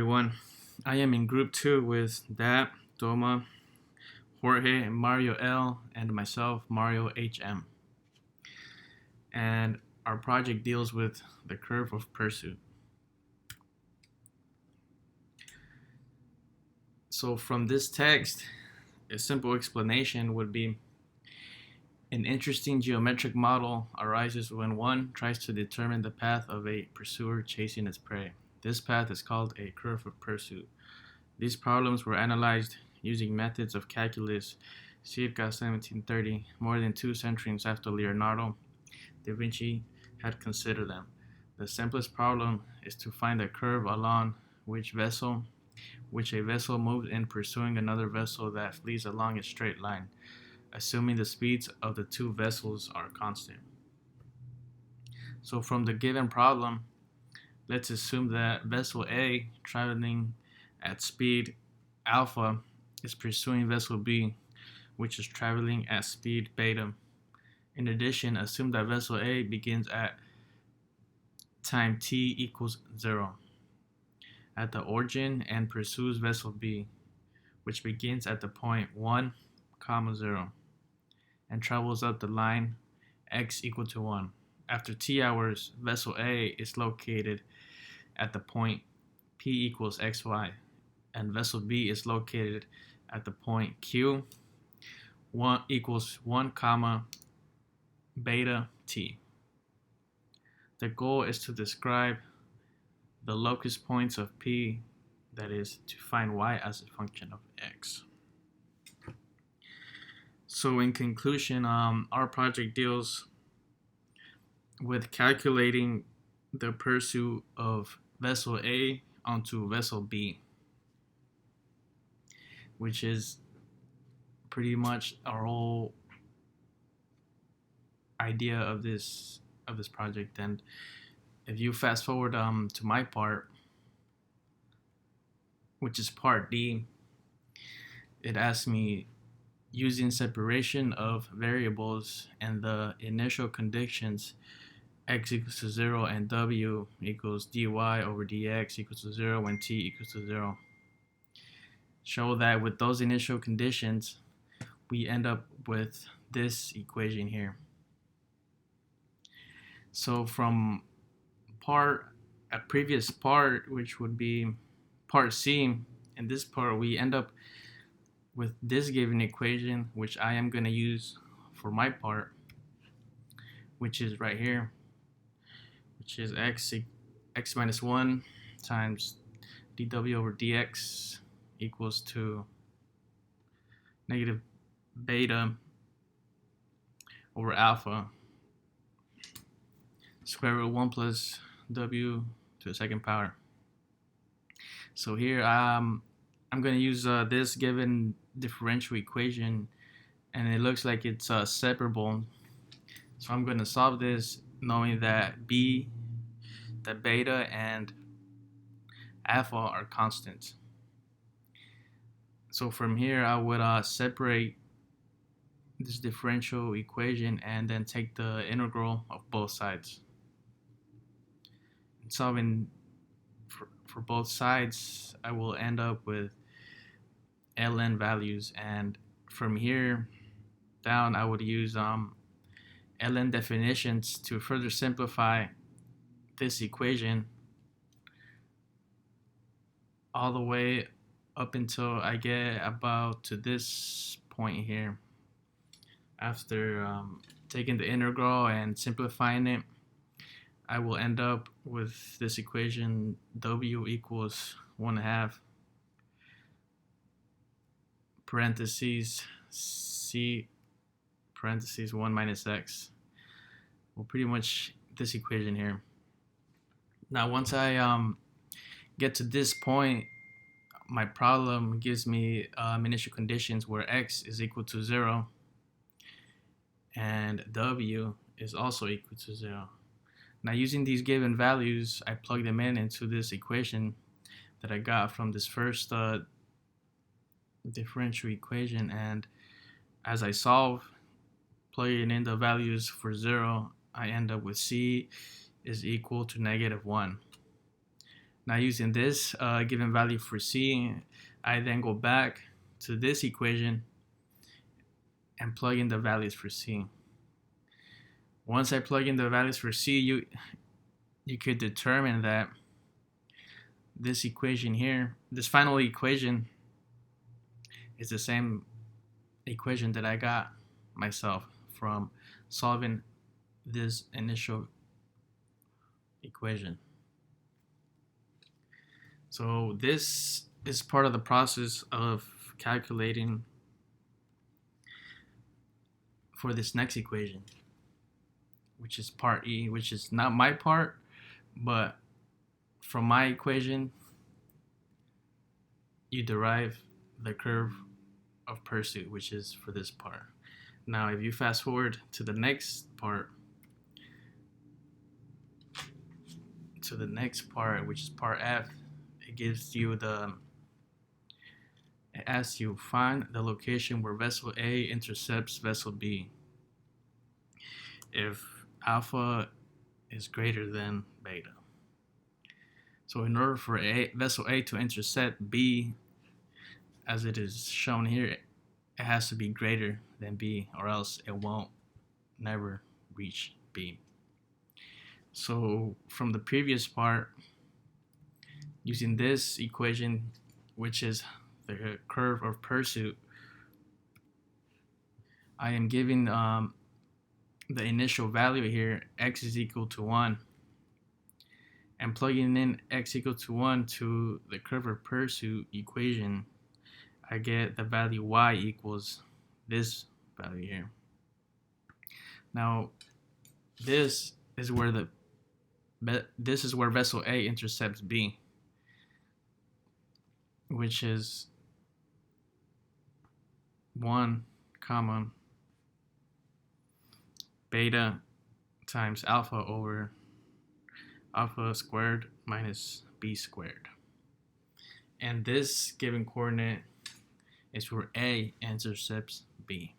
Everyone. I am in group 2 with Dap, Doma, Jorge, Mario L, and myself, Mario HM. And our project deals with the curve of pursuit. So, from this text, a simple explanation would be an interesting geometric model arises when one tries to determine the path of a pursuer chasing its prey. This path is called a curve of pursuit. These problems were analyzed using methods of calculus circa 1730, more than 2 centuries after Leonardo da Vinci had considered them. The simplest problem is to find a curve along which a vessel moves in pursuing another vessel that flees along a straight line, assuming the speeds of the two vessels are constant. So from the given problem, let's assume that vessel A, traveling at speed alpha, is pursuing vessel B, which is traveling at speed beta. In addition, assume that vessel A begins at time t equals 0 at the origin and pursues vessel B, which begins at the point 1, 0, and travels up the line x equal to 1. After t hours, vessel A is located at the point p equals xy, and vessel B is located at the point q 1 equals 1 comma beta t. The goal is to describe the locus points of p, that is, to find y as a function of x. So in conclusion, our project deals with calculating the pursuit of vessel A onto vessel B, which is pretty much our whole idea of this project. And if you fast forward to my part, which is part D, it asks me, using separation of variables and the initial conditions x equals to 0 and w equals dy over dx equals to 0 when t equals to 0. Show that with those initial conditions, we end up with this equation here. So from a previous part, which would be part C, in this part we end up with this given equation, which I am going to use for my part, which is right here, which is x minus 1 times dw over dx equals to negative beta over alpha square root 1 plus w to the second power. So here I'm going to use this given differential equation, and it looks like it's separable. So I'm going to solve this knowing that beta and alpha are constants. So from here I would separate this differential equation and then take the integral of both sides. Solving for both sides, I will end up with ln values, and from here down I would use ln definitions to further simplify this equation all the way up until I get about to this point here. After taking the integral and simplifying it, I will end up with this equation, w equals 1/2 parentheses c parentheses 1 minus x. Well, pretty much this equation here. Now once I get to this point, my problem gives me initial conditions where x is equal to 0 and w is also equal to 0. Now using these given values, I plug them into this equation that I got from this first differential equation, and as I solve, plugging in the values for 0, I end up with c is equal to negative 1. Now using this given value for C, I then go back to this equation and plug in the values for C. Once I plug in the values for C, you could determine that this equation here, this final equation, is the same equation that I got myself from solving this initial equation. So this is part of the process of calculating for this next equation, which is part E, which is not my part, but from my equation, you derive the curve of pursuit, which is for this part. Now, if you fast forward to the next part, which is part F, it asks you find the location where vessel A intercepts vessel B if alpha is greater than beta. So in order for vessel A to intercept B, as it is shown here, it has to be greater than B, or else it won't never reach B. So from the previous part, using this equation, which is the curve of pursuit, I am giving the initial value here, x is equal to 1, and plugging in x equal to 1 to the curve of pursuit equation, I get the value y equals this value here. Now, this is where vessel A intercepts B, which is 1 comma beta times alpha over alpha squared minus b squared. And this given coordinate is where A intercepts B.